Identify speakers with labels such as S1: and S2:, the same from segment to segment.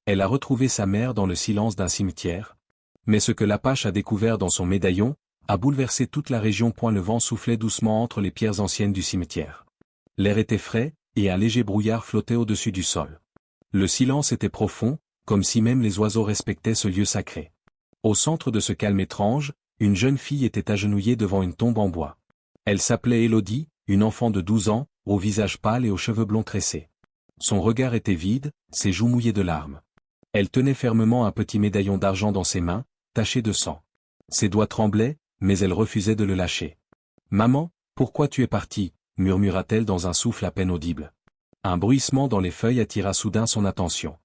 S1: Elle a retrouvé sa mère dans le silence d'un cimetière. Mais ce que l'Apache a découvert dans son médaillon a bouleversé toute la région. Le vent soufflait doucement entre les pierres anciennes du cimetière. L'air était frais, et un léger brouillard flottait au-dessus du sol. Le silence était profond, comme si même les oiseaux respectaient ce lieu sacré. Au centre de ce calme étrange, une jeune fille était agenouillée devant une tombe en bois. Elle s'appelait Élodie, une enfant de 12 ans, au visage pâle et aux cheveux blonds tressés. Son regard était vide, ses joues mouillées de larmes. Elle tenait fermement un petit médaillon d'argent dans ses mains, taché de sang. Ses doigts tremblaient, mais elle refusait de le lâcher. « Maman, pourquoi tu es partie ?» murmura-t-elle dans un souffle à peine audible. Un bruissement dans les feuilles attira soudain son attention.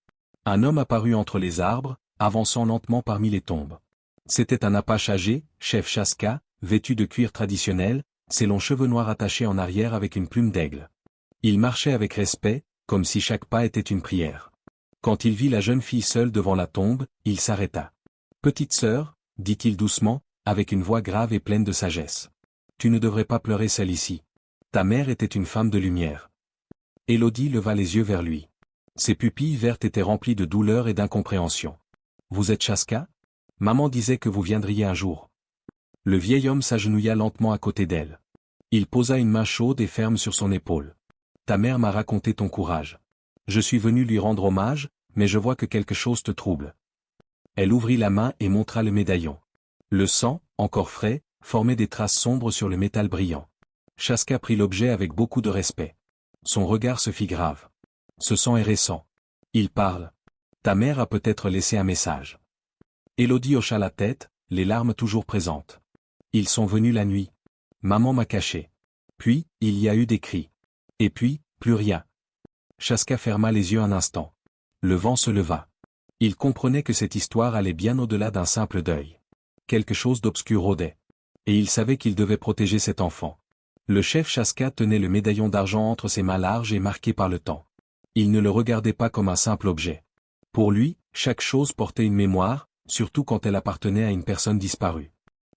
S1: Un homme apparut entre les arbres, avançant lentement parmi les tombes. C'était un Apache âgé, chef Chaska, vêtu de cuir traditionnel, ses longs cheveux noirs attachés en arrière avec une plume d'aigle. Il marchait avec respect, comme si chaque pas était une prière. Quand il vit la jeune fille seule devant la tombe, il s'arrêta. « Petite sœur, » dit-il doucement, avec une voix grave et pleine de sagesse. « Tu ne devrais pas pleurer seule ici. Ta mère était une femme de lumière. » Élodie leva les yeux vers lui. Ses pupilles vertes étaient remplies de douleur et d'incompréhension. « Vous êtes Chaska ? Maman disait que vous viendriez un jour. » Le vieil homme s'agenouilla lentement à côté d'elle. Il posa une main chaude et ferme sur son épaule. « Ta mère m'a raconté ton courage. Je suis venu lui rendre hommage, mais je vois que quelque chose te trouble. » Elle ouvrit la main et montra le médaillon. Le sang, encore frais, formait des traces sombres sur le métal brillant. Chaska prit l'objet avec beaucoup de respect. Son regard se fit grave. « Ce sang est récent. Il parle. Ta mère a peut-être laissé un message. » Élodie hocha la tête, les larmes toujours présentes. « Ils sont venus la nuit. Maman m'a caché. Puis, il y a eu des cris. Et puis, plus rien. » Chaska ferma les yeux un instant. Le vent se leva. Il comprenait que cette histoire allait bien au-delà d'un simple deuil. Quelque chose d'obscur rôdait. Et il savait qu'il devait protéger cet enfant. Le chef Chaska tenait le médaillon d'argent entre ses mains larges et marquées par le temps. Il ne le regardait pas comme un simple objet. Pour lui, chaque chose portait une mémoire, surtout quand elle appartenait à une personne disparue.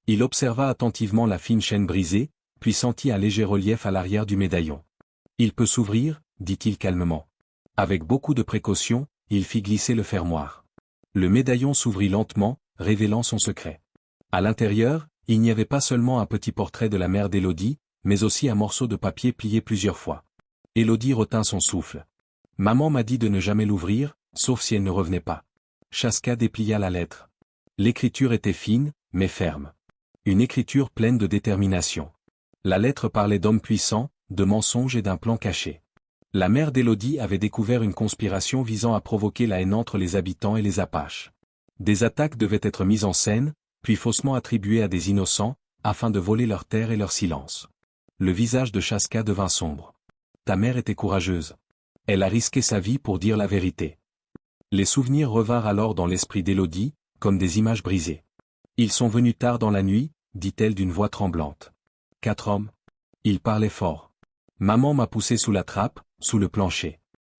S1: Il observa attentivement la fine chaîne brisée, puis sentit un léger relief à l'arrière du médaillon. « Il peut s'ouvrir » dit-il calmement. Avec beaucoup de précaution, il fit glisser le fermoir. Le médaillon s'ouvrit lentement, révélant son secret. À l'intérieur, il n'y avait pas seulement un petit portrait de la mère d'Élodie, mais aussi un morceau de papier plié plusieurs fois. Élodie retint son souffle. « Maman m'a dit de ne jamais l'ouvrir, sauf si elle ne revenait pas. » Chaska déplia la lettre. L'écriture était fine, mais ferme. Une écriture pleine de détermination. La lettre parlait d'hommes puissants, de mensonges et d'un plan caché. La mère d'Élodie avait découvert une conspiration visant à provoquer la haine entre les habitants et les Apaches. Des attaques devaient être mises en scène, puis faussement attribuées à des innocents, afin de voler leurs terres et leur silence. Le visage de Chaska devint sombre. Ta mère était courageuse. Elle a risqué sa vie pour dire la vérité. Les souvenirs revinrent alors dans l'esprit d'Élodie, comme des images brisées. Ils sont venus tard dans la nuit, dit-elle d'une voix tremblante. 4 hommes. Ils parlaient fort. Maman m'a poussé sous la trappe, sous le plancher.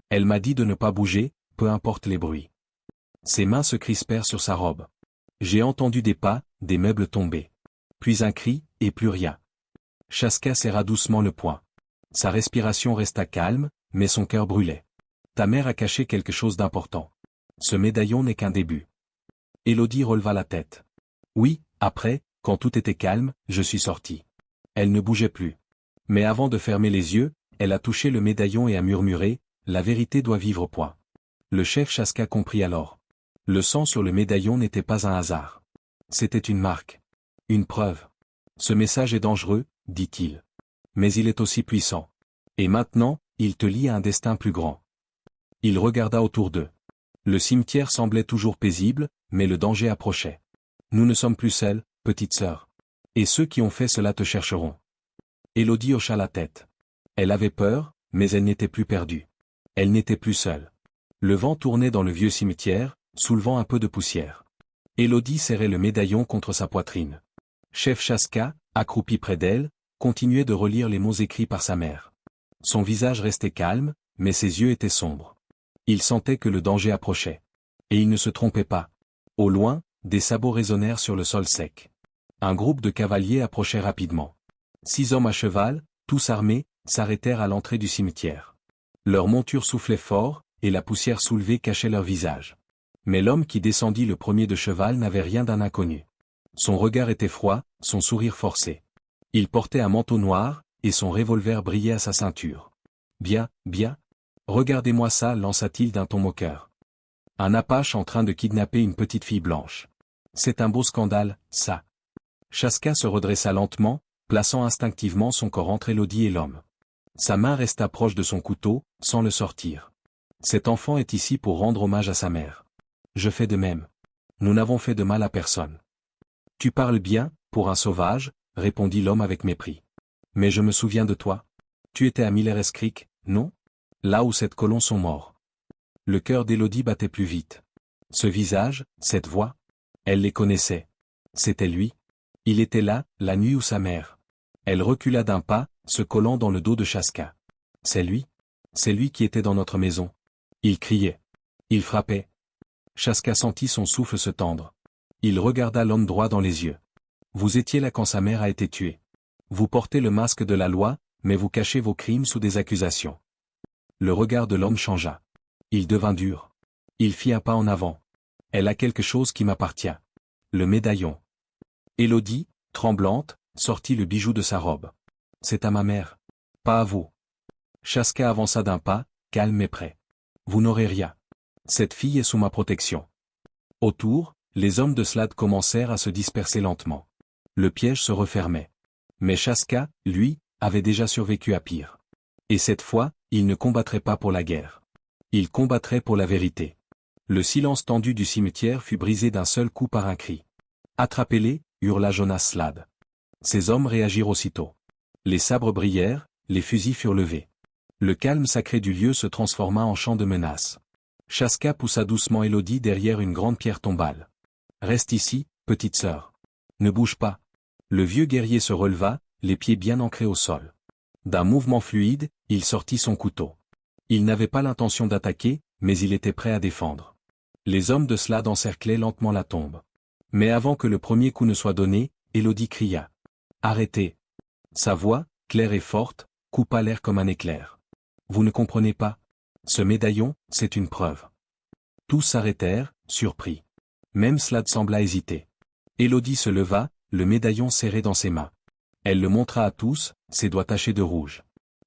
S1: Elle m'a dit de ne pas bouger, peu importe les bruits. Ses mains se crispèrent sur sa robe. J'ai entendu des pas, des meubles tomber. Puis un cri, et plus rien. Chaska serra doucement le poing. Sa respiration resta calme, mais son cœur brûlait. Ta mère a caché quelque chose d'important. Ce médaillon n'est qu'un début. Élodie releva la tête. Oui, après, quand tout était calme, je suis sortie. Elle ne bougeait plus. Mais avant de fermer les yeux, elle a touché le médaillon et a murmuré, « La vérité doit vivre point. » Le chef Chaska comprit alors. Le sang sur le médaillon n'était pas un hasard. C'était une marque. Une preuve. Ce message est dangereux, dit-il. Mais il est aussi puissant. Et maintenant, il te lie à un destin plus grand. Il regarda autour d'eux. Le cimetière semblait toujours paisible, mais le danger approchait. Nous ne sommes plus seuls, petite sœur. Et ceux qui ont fait cela te chercheront. Élodie hocha la tête. Elle avait peur, mais elle n'était plus perdue. Elle n'était plus seule. Le vent tournait dans le vieux cimetière, soulevant un peu de poussière. Élodie serrait le médaillon contre sa poitrine. Chef Chaska, accroupi près d'elle, continuait de relire les mots écrits par sa mère. Son visage restait calme, mais ses yeux étaient sombres. Il sentait que le danger approchait. Et il ne se trompait pas. Au loin, des sabots résonnèrent sur le sol sec. Un groupe de cavaliers approchait rapidement. 6 hommes à cheval, tous armés, s'arrêtèrent à l'entrée du cimetière. Leurs montures soufflaient fort, et la poussière soulevée cachait leurs visages. Mais l'homme qui descendit le premier de cheval n'avait rien d'un inconnu. Son regard était froid, son sourire forcé. Il portait un manteau noir, et son revolver brillait à sa ceinture. Bien, bien. Regardez-moi ça, lança-t-il d'un ton moqueur. Un Apache en train de kidnapper une petite fille blanche. C'est un beau scandale, ça. Chaska se redressa lentement, plaçant instinctivement son corps entre Élodie et l'homme. Sa main resta proche de son couteau, sans le sortir. Cet enfant est ici pour rendre hommage à sa mère. Je fais de même. Nous n'avons fait de mal à personne. Tu parles bien, pour un sauvage, répondit l'homme avec mépris. Mais je me souviens de toi. Tu étais à Milleres Creek, non? Là où sept colons sont morts. Le cœur d'Élodie battait plus vite. Ce visage, cette voix, elle les connaissait. C'était lui. Il était là, la nuit où sa mère. Elle recula d'un pas, se collant dans le dos de Chaska. C'est lui? C'est lui qui était dans notre maison. Il criait. Il frappait. Chaska sentit son souffle se tendre. Il regarda l'homme droit dans les yeux. Vous étiez là quand sa mère a été tuée. Vous portez le masque de la loi, mais vous cachez vos crimes sous des accusations. Le regard de l'homme changea. Il devint dur. Il fit un pas en avant. Elle a quelque chose qui m'appartient. Le médaillon. Élodie, tremblante, sortit le bijou de sa robe. C'est à ma mère. Pas à vous. Chaska avança d'un pas, calme et prêt. Vous n'aurez rien. Cette fille est sous ma protection. Autour, les hommes de Slade commencèrent à se disperser lentement. Le piège se refermait. Mais Chaska, lui, avait déjà survécu à pire. Et cette fois, il ne combattrait pas pour la guerre. Il combattrait pour la vérité. Le silence tendu du cimetière fut brisé d'un seul coup par un cri. Attrapez-les, hurla Jonas Slade. Ces hommes réagirent aussitôt. Les sabres brillèrent, les fusils furent levés. Le calme sacré du lieu se transforma en champ de menaces. Chaska poussa doucement Élodie derrière une grande pierre tombale. Reste ici, petite sœur. Ne bouge pas. Le vieux guerrier se releva, les pieds bien ancrés au sol. D'un mouvement fluide, il sortit son couteau. Il n'avait pas l'intention d'attaquer, mais il était prêt à défendre. Les hommes de Slade encerclaient lentement la tombe. Mais avant que le premier coup ne soit donné, Élodie cria. Arrêtez. Sa voix, claire et forte, coupa l'air comme un éclair. Vous ne comprenez pas? Ce médaillon, c'est une preuve. Tous s'arrêtèrent, surpris. Même Slade sembla hésiter. Élodie se leva, le médaillon serré dans ses mains. Elle le montra à tous, ses doigts tachés de rouge.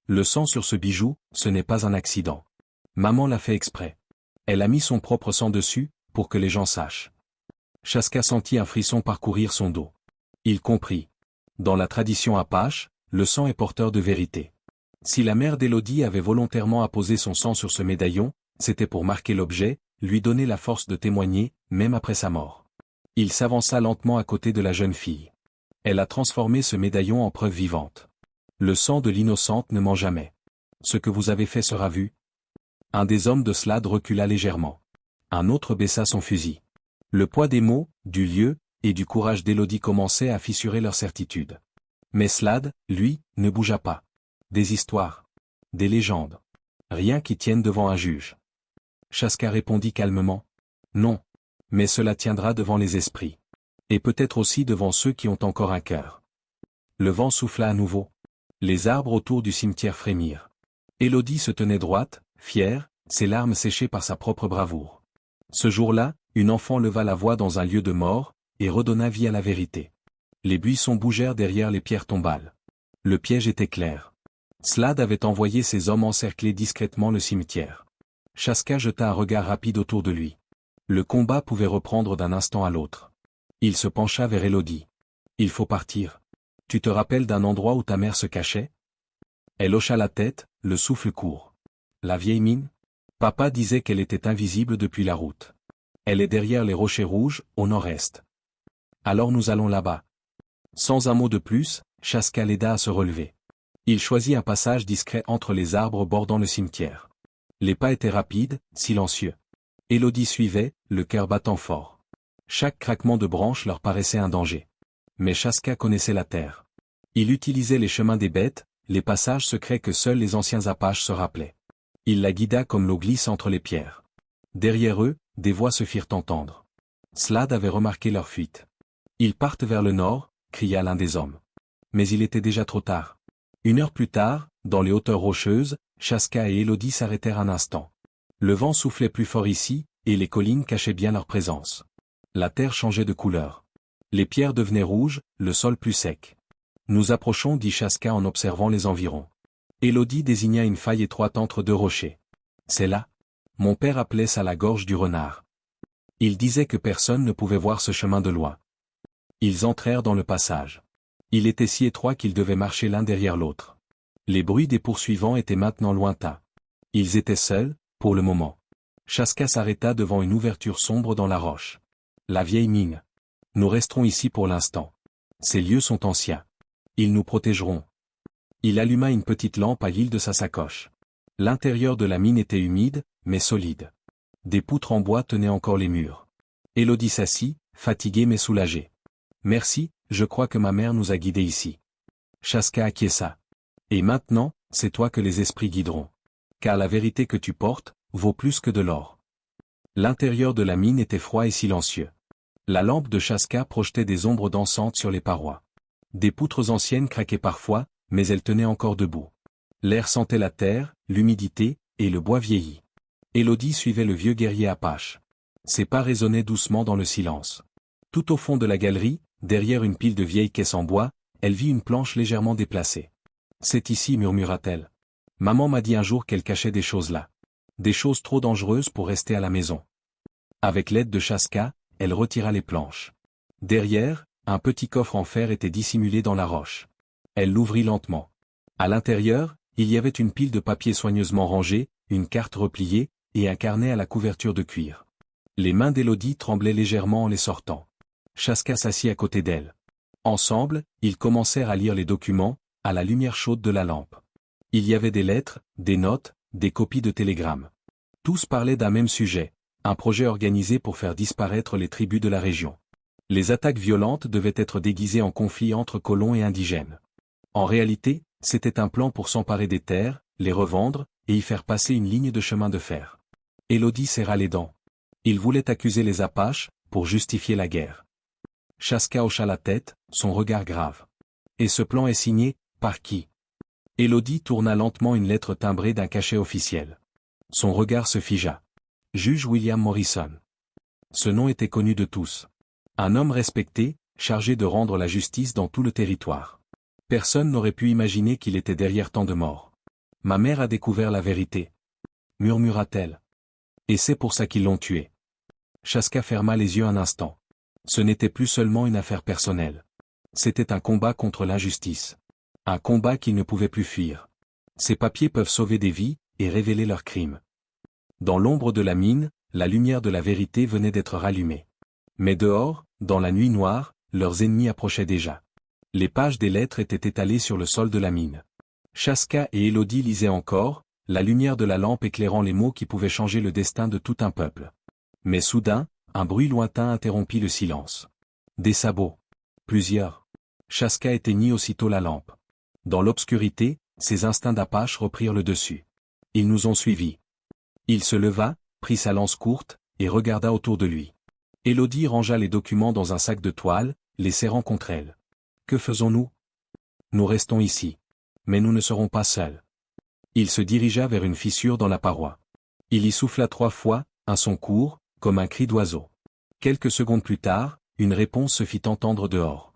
S1: Le sang sur ce bijou, ce n'est pas un accident. Maman l'a fait exprès. Elle a mis son propre sang dessus, pour que les gens sachent. Chaska sentit un frisson parcourir son dos. Il comprit. Dans la tradition apache, le sang est porteur de vérité. Si la mère d'Élodie avait volontairement apposé son sang sur ce médaillon, c'était pour marquer l'objet, lui donner la force de témoigner, même après sa mort. Il s'avança lentement à côté de la jeune fille. Elle a transformé ce médaillon en preuve vivante. Le sang de l'innocente ne ment jamais. Ce que vous avez fait sera vu. Un des hommes de Slade recula légèrement. Un autre baissa son fusil. Le poids des mots, du lieu, et du courage d'Élodie commençait à fissurer leur certitude. Mais Slade, lui, ne bougea pas. Des histoires. Des légendes. Rien qui tienne devant un juge. Chaska répondit calmement. Non. Mais cela tiendra devant les esprits. Et peut-être aussi devant ceux qui ont encore un cœur. Le vent souffla à nouveau. Les arbres autour du cimetière frémirent. Élodie se tenait droite, fière, ses larmes séchées par sa propre bravoure. Ce jour-là, une enfant leva la voix dans un lieu de mort, et redonna vie à la vérité. Les buissons bougèrent derrière les pierres tombales. Le piège était clair. Slade avait envoyé ses hommes encercler discrètement le cimetière. Chaska jeta un regard rapide autour de lui. Le combat pouvait reprendre d'un instant à l'autre. Il se pencha vers Élodie. Il faut partir. Tu te rappelles d'un endroit où ta mère se cachait? Elle hocha la tête, le souffle court. La vieille mine? Papa disait qu'elle était invisible depuis la route. Elle est derrière les rochers rouges, au nord-est. Alors nous allons là-bas. Sans un mot de plus, Chaska l'aida à se relever. Il choisit un passage discret entre les arbres bordant le cimetière. Les pas étaient rapides, silencieux. Élodie suivait, le cœur battant fort. Chaque craquement de branche leur paraissait un danger. Mais Chaska connaissait la terre. Il utilisait les chemins des bêtes, les passages secrets que seuls les anciens Apaches se rappelaient. Il la guida comme l'eau glisse entre les pierres. Derrière eux, des voix se firent entendre. Slade avait remarqué leur fuite. Ils partent vers le nord, cria l'un des hommes. Mais il était déjà trop tard. 1 heure plus tard, dans les hauteurs rocheuses, Chaska et Élodie s'arrêtèrent un instant. Le vent soufflait plus fort ici, et les collines cachaient bien leur présence. La terre changeait de couleur. Les pierres devenaient rouges, le sol plus sec. Nous approchons, dit Chaska en observant les environs. Élodie désigna une faille étroite entre deux rochers. C'est là. Mon père appelait ça la gorge du renard. Il disait que personne ne pouvait voir ce chemin de loin. Ils entrèrent dans le passage. Il était si étroit qu'ils devaient marcher l'un derrière l'autre. Les bruits des poursuivants étaient maintenant lointains. Ils étaient seuls, pour le moment. Chaska s'arrêta devant une ouverture sombre dans la roche. La vieille mine. Nous resterons ici pour l'instant. Ces lieux sont anciens. Ils nous protégeront. Il alluma une petite lampe à l'huile de sa sacoche. L'intérieur de la mine était humide, mais solide. Des poutres en bois tenaient encore les murs. Élodie s'assit, fatiguée mais soulagée. Merci, je crois que ma mère nous a guidés ici. Chaska acquiesça. Et maintenant, c'est toi que les esprits guideront. Car la vérité que tu portes, vaut plus que de l'or. L'intérieur de la mine était froid et silencieux. La lampe de Chaska projetait des ombres dansantes sur les parois. Des poutres anciennes craquaient parfois, mais elles tenaient encore debout. L'air sentait la terre, l'humidité, et le bois vieilli. Élodie suivait le vieux guerrier apache. Ses pas résonnaient doucement dans le silence. Tout au fond de la galerie, derrière une pile de vieilles caisses en bois, elle vit une planche légèrement déplacée. « C'est ici, murmura-t-elle. Maman m'a dit un jour qu'elle cachait des choses là. Des choses trop dangereuses pour rester à la maison. » Avec l'aide de Chaska, elle retira les planches. Derrière, un petit coffre en fer était dissimulé dans la roche. Elle l'ouvrit lentement. À l'intérieur, il y avait une pile de papiers soigneusement rangés, une carte repliée, et un carnet à la couverture de cuir. Les mains d'Élodie tremblaient légèrement en les sortant. Chaska s'assit à côté d'elle. Ensemble, ils commencèrent à lire les documents, à la lumière chaude de la lampe. Il y avait des lettres, des notes, des copies de télégrammes. Tous parlaient d'un même sujet, un projet organisé pour faire disparaître les tribus de la région. Les attaques violentes devaient être déguisées en conflit entre colons et indigènes. En réalité, c'était un plan pour s'emparer des terres, les revendre, et y faire passer une ligne de chemin de fer. Élodie serra les dents. Il voulait accuser les Apaches, pour justifier la guerre. Chaska hocha la tête, son regard grave. Et ce plan est signé, par qui? Élodie tourna lentement une lettre timbrée d'un cachet officiel. Son regard se figea. Juge William Morrison. Ce nom était connu de tous. Un homme respecté, chargé de rendre la justice dans tout le territoire. Personne n'aurait pu imaginer qu'il était derrière tant de morts. Ma mère a découvert la vérité. Murmura-t-elle. Et c'est pour ça qu'ils l'ont tué. Chaska ferma les yeux un instant. Ce n'était plus seulement une affaire personnelle. C'était un combat contre l'injustice. Un combat qu'il ne pouvait plus fuir. Ces papiers peuvent sauver des vies, et révéler leurs crimes. Dans l'ombre de la mine, la lumière de la vérité venait d'être rallumée. Mais dehors, dans la nuit noire, leurs ennemis approchaient déjà. Les pages des lettres étaient étalées sur le sol de la mine. Chaska et Élodie lisaient encore, la lumière de la lampe éclairant les mots qui pouvaient changer le destin de tout un peuple. Mais soudain, un bruit lointain interrompit le silence. Des sabots. Plusieurs. Chaska éteignit aussitôt la lampe. Dans l'obscurité, ses instincts d'Apache reprirent le dessus. Ils nous ont suivis. Il se leva, prit sa lance courte, et regarda autour de lui. Élodie rangea les documents dans un sac de toile, les serrant contre elle. Que faisons-nous? Nous restons ici. Mais nous ne serons pas seuls. Il se dirigea vers une fissure dans la paroi. Il y souffla 3 fois, un son court, comme un cri d'oiseau. Quelques secondes plus tard, une réponse se fit entendre dehors.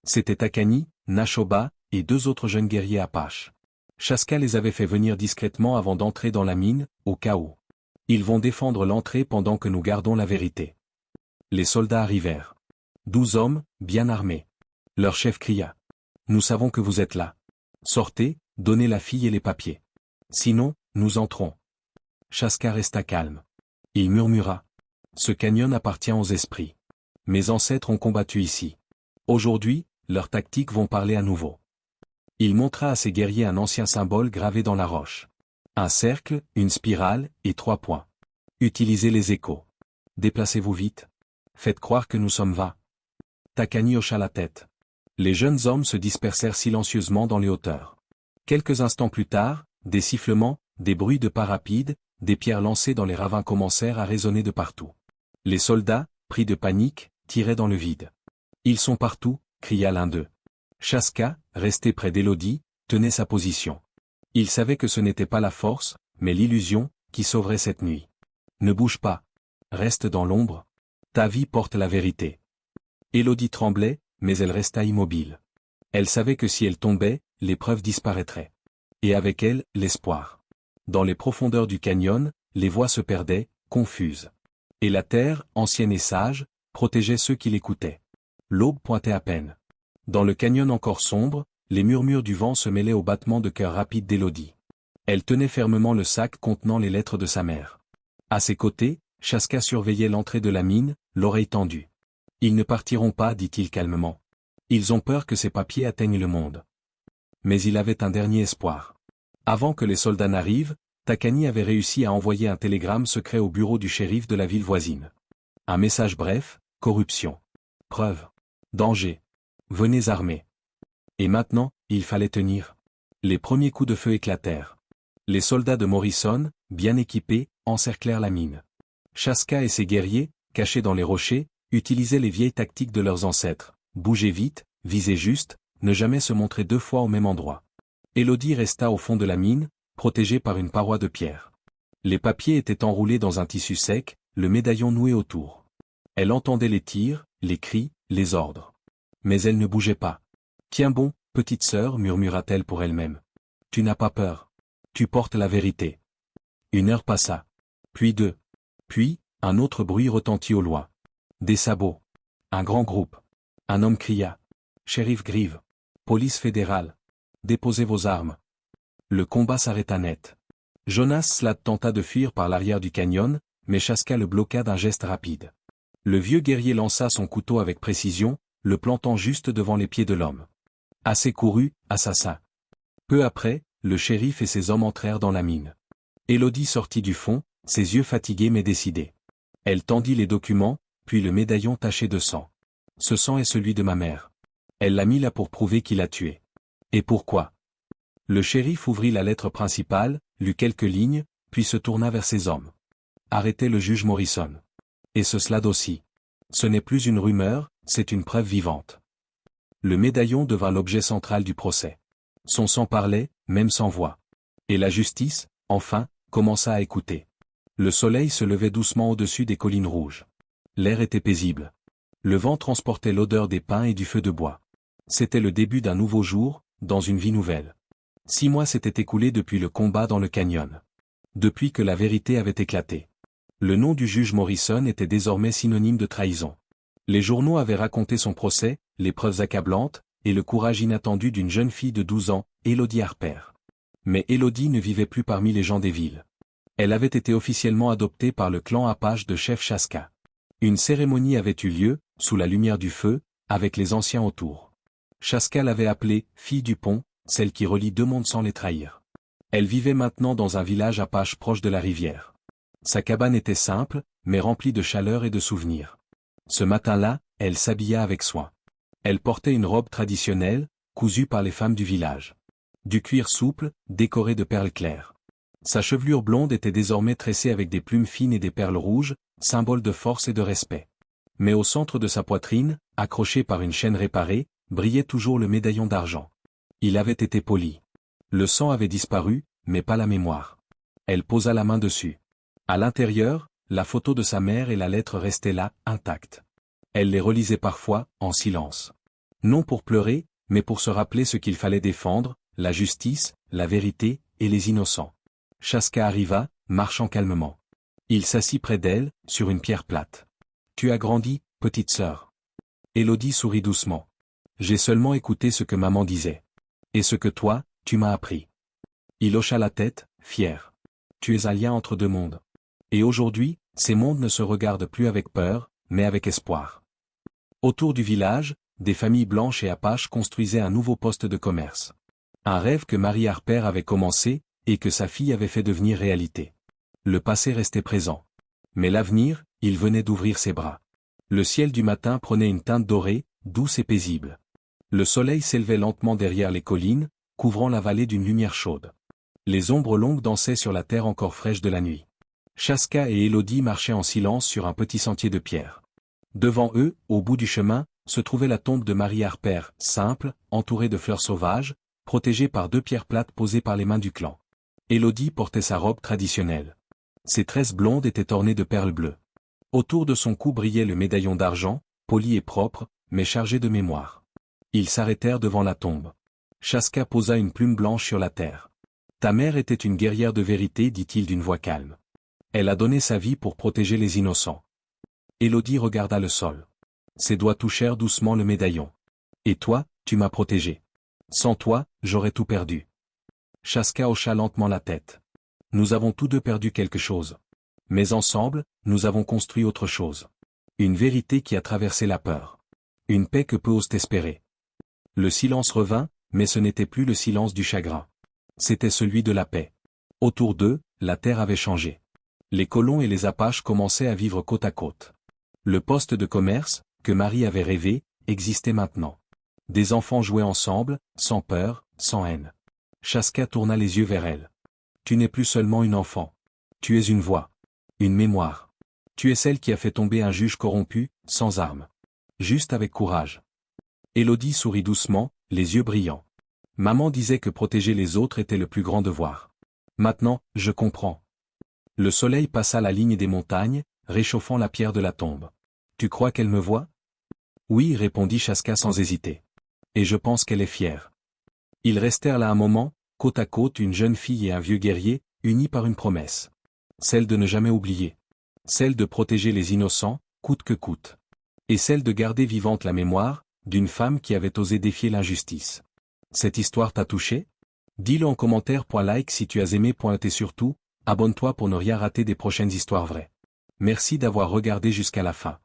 S1: C'était Takani, Nashoba, et 2 autres jeunes guerriers Apaches. Chaska les avait fait venir discrètement avant d'entrer dans la mine, au cas où. Ils vont défendre l'entrée pendant que nous gardons la vérité. Les soldats arrivèrent. 12 hommes, bien armés. Leur chef cria. Nous savons que vous êtes là. Sortez, donnez la fille et les papiers. Sinon, nous entrons. Chaska resta calme. Il murmura. Ce canyon appartient aux esprits. Mes ancêtres ont combattu ici. Aujourd'hui, leurs tactiques vont parler à nouveau. Il montra à ses guerriers un ancien symbole gravé dans la roche. Un cercle, une spirale, et 3 points. Utilisez les échos. Déplacez-vous vite. Faites croire que nous sommes 20. Takani hocha la tête. Les jeunes hommes se dispersèrent silencieusement dans les hauteurs. Quelques instants plus tard, des sifflements, des bruits de pas rapides, des pierres lancées dans les ravins commencèrent à résonner de partout. Les soldats, pris de panique, tiraient dans le vide. Ils sont partout, cria l'un d'eux. Chaska, resté près d'Élodie, tenait sa position. Il savait que ce n'était pas la force, mais l'illusion, qui sauverait cette nuit. Ne bouge pas. reste dans l'ombre. Ta vie porte la vérité. Élodie tremblait, mais elle resta immobile. Elle savait que si elle tombait, l'épreuve disparaîtrait. Et avec elle, l'espoir. Dans les profondeurs du canyon, les voix se perdaient, confuses. Et la terre, ancienne et sage, protégeait ceux qui l'écoutaient. L'aube pointait à peine. Dans le canyon encore sombre, les murmures du vent se mêlaient aux battements de cœur rapides d'Élodie. Elle tenait fermement le sac contenant les lettres de sa mère. À ses côtés, Chaska surveillait l'entrée de la mine, l'oreille tendue. « Ils ne partiront pas, dit-il calmement. Ils ont peur que ces papiers atteignent le monde. » Mais il avait un dernier espoir. Avant que les soldats n'arrivent, Takani avait réussi à envoyer un télégramme secret au bureau du shérif de la ville voisine. Un message bref, corruption. Preuve. Danger. Venez armés. Et maintenant, il fallait tenir. Les premiers coups de feu éclatèrent. Les soldats de Morrison, bien équipés, encerclèrent la mine. Chaska et ses guerriers, cachés dans les rochers, utilisaient les vieilles tactiques de leurs ancêtres. Bouger vite, viser juste, ne jamais se montrer deux fois au même endroit. Élodie resta au fond de la mine, protégée par une paroi de pierre. Les papiers étaient enroulés dans un tissu sec, le médaillon noué autour. Elle entendait les tirs, les cris, les ordres. Mais elle ne bougeait pas. « Tiens bon, petite sœur, murmura-t-elle pour elle-même. Tu n'as pas peur. Tu portes la vérité. » Une heure passa. Puis deux. Puis, un autre bruit retentit au loin. Des sabots. Un grand groupe. Un homme cria. « Shérif Grieve. Police fédérale. Déposez vos armes. » Le combat s'arrêta net. Jonas Slade tenta de fuir par l'arrière du canyon, mais Chaska le bloqua d'un geste rapide. Le vieux guerrier lança son couteau avec précision, le plantant juste devant les pieds de l'homme. Assez couru, assassin. Peu après, le shérif et ses hommes entrèrent dans la mine. Élodie sortit du fond, ses yeux fatigués mais décidés. Elle tendit les documents, puis le médaillon taché de sang. Ce sang est celui de ma mère. Elle l'a mis là pour prouver qu'il a tué. Et pourquoi? Le shérif ouvrit la lettre principale, lut quelques lignes, puis se tourna vers ses hommes. Arrêtez le juge Morrison. Et ce Slade aussi. Ce n'est plus une rumeur, c'est une preuve vivante. Le médaillon devint l'objet central du procès. Son sang parlait, même sans voix. Et la justice, enfin, commença à écouter. Le soleil se levait doucement au-dessus des collines rouges. L'air était paisible. Le vent transportait l'odeur des pins et du feu de bois. C'était le début d'un nouveau jour, dans une vie nouvelle. 6 mois s'étaient écoulés depuis le combat dans le canyon. Depuis que la vérité avait éclaté. Le nom du juge Morrison était désormais synonyme de trahison. Les journaux avaient raconté son procès, les preuves accablantes, et le courage inattendu d'une jeune fille de 12 ans, Élodie Harper. Mais Élodie ne vivait plus parmi les gens des villes. Elle avait été officiellement adoptée par le clan Apache de chef Chaska. Une cérémonie avait eu lieu, sous la lumière du feu, avec les anciens autour. Chaska l'avait appelée « fille du pont », celle qui relie deux mondes sans les trahir. Elle vivait maintenant dans un village Apache proche de la rivière. Sa cabane était simple, mais remplie de chaleur et de souvenirs. Ce matin-là, elle s'habilla avec soin. Elle portait une robe traditionnelle, cousue par les femmes du village. Du cuir souple, décoré de perles claires. Sa chevelure blonde était désormais tressée avec des plumes fines et des perles rouges, symbole de force et de respect. Mais au centre de sa poitrine, accroché par une chaîne réparée, brillait toujours le médaillon d'argent. Il avait été poli. Le sang avait disparu, mais pas la mémoire. Elle posa la main dessus. À l'intérieur, la photo de sa mère et la lettre restaient là, intactes. Elle les relisait parfois, en silence. Non pour pleurer, mais pour se rappeler ce qu'il fallait défendre, la justice, la vérité, et les innocents. Chaska arriva, marchant calmement. Il s'assit près d'elle, sur une pierre plate. « Tu as grandi, petite sœur. » Élodie sourit doucement. « J'ai seulement écouté ce que maman disait. Et ce que toi, tu m'as appris. » Il hocha la tête, fier. « Tu es un lien entre deux mondes. Et aujourd'hui, ces mondes ne se regardent plus avec peur, mais avec espoir. » Autour du village, des familles blanches et apaches construisaient un nouveau poste de commerce. Un rêve que Marie Harper avait commencé, et que sa fille avait fait devenir réalité. Le passé restait présent. Mais l'avenir, il venait d'ouvrir ses bras. Le ciel du matin prenait une teinte dorée, douce et paisible. Le soleil s'élevait lentement derrière les collines, couvrant la vallée d'une lumière chaude. Les ombres longues dansaient sur la terre encore fraîche de la nuit. Chaska et Élodie marchaient en silence sur un petit sentier de pierre. Devant eux, au bout du chemin, se trouvait la tombe de Marie Harper, simple, entourée de fleurs sauvages, protégée par 2 pierres plates posées par les mains du clan. Élodie portait sa robe traditionnelle. Ses tresses blondes étaient ornées de perles bleues. Autour de son cou brillait le médaillon d'argent, poli et propre, mais chargé de mémoire. Ils s'arrêtèrent devant la tombe. Chaska posa une plume blanche sur la terre. Ta mère était une guerrière de vérité, dit-il d'une voix calme. Elle a donné sa vie pour protéger les innocents. Élodie regarda le sol. Ses doigts touchèrent doucement le médaillon. Et toi, tu m'as protégé. Sans toi, j'aurais tout perdu. Chaska hocha lentement la tête. Nous avons tous deux perdu quelque chose. Mais ensemble, nous avons construit autre chose. Une vérité qui a traversé la peur. Une paix que peu osent espérer. Le silence revint, mais ce n'était plus le silence du chagrin. C'était celui de la paix. Autour d'eux, la terre avait changé. Les colons et les Apaches commençaient à vivre côte à côte. Le poste de commerce, que Marie avait rêvé, existait maintenant. Des enfants jouaient ensemble, sans peur, sans haine. Chaska tourna les yeux vers elle. Tu n'es plus seulement une enfant. Tu es une voix. Une mémoire. Tu es celle qui a fait tomber un juge corrompu, sans armes. Juste avec courage. Élodie sourit doucement, les yeux brillants. Maman disait que protéger les autres était le plus grand devoir. Maintenant, je comprends. Le soleil passa la ligne des montagnes, réchauffant la pierre de la tombe. Tu crois qu'elle me voit? Oui, répondit Chaska sans hésiter. Et je pense qu'elle est fière. Ils restèrent là un moment, côte à côte, une jeune fille et un vieux guerrier, unis par une promesse. Celle de ne jamais oublier. Celle de protéger les innocents, coûte que coûte. Et celle de garder vivante la mémoire, d'une femme qui avait osé défier l'injustice. Cette histoire t'a touché? Dis-le en commentaire. Like si tu as aimé. Et surtout, abonne-toi pour ne rien rater des prochaines histoires vraies. Merci d'avoir regardé jusqu'à la fin.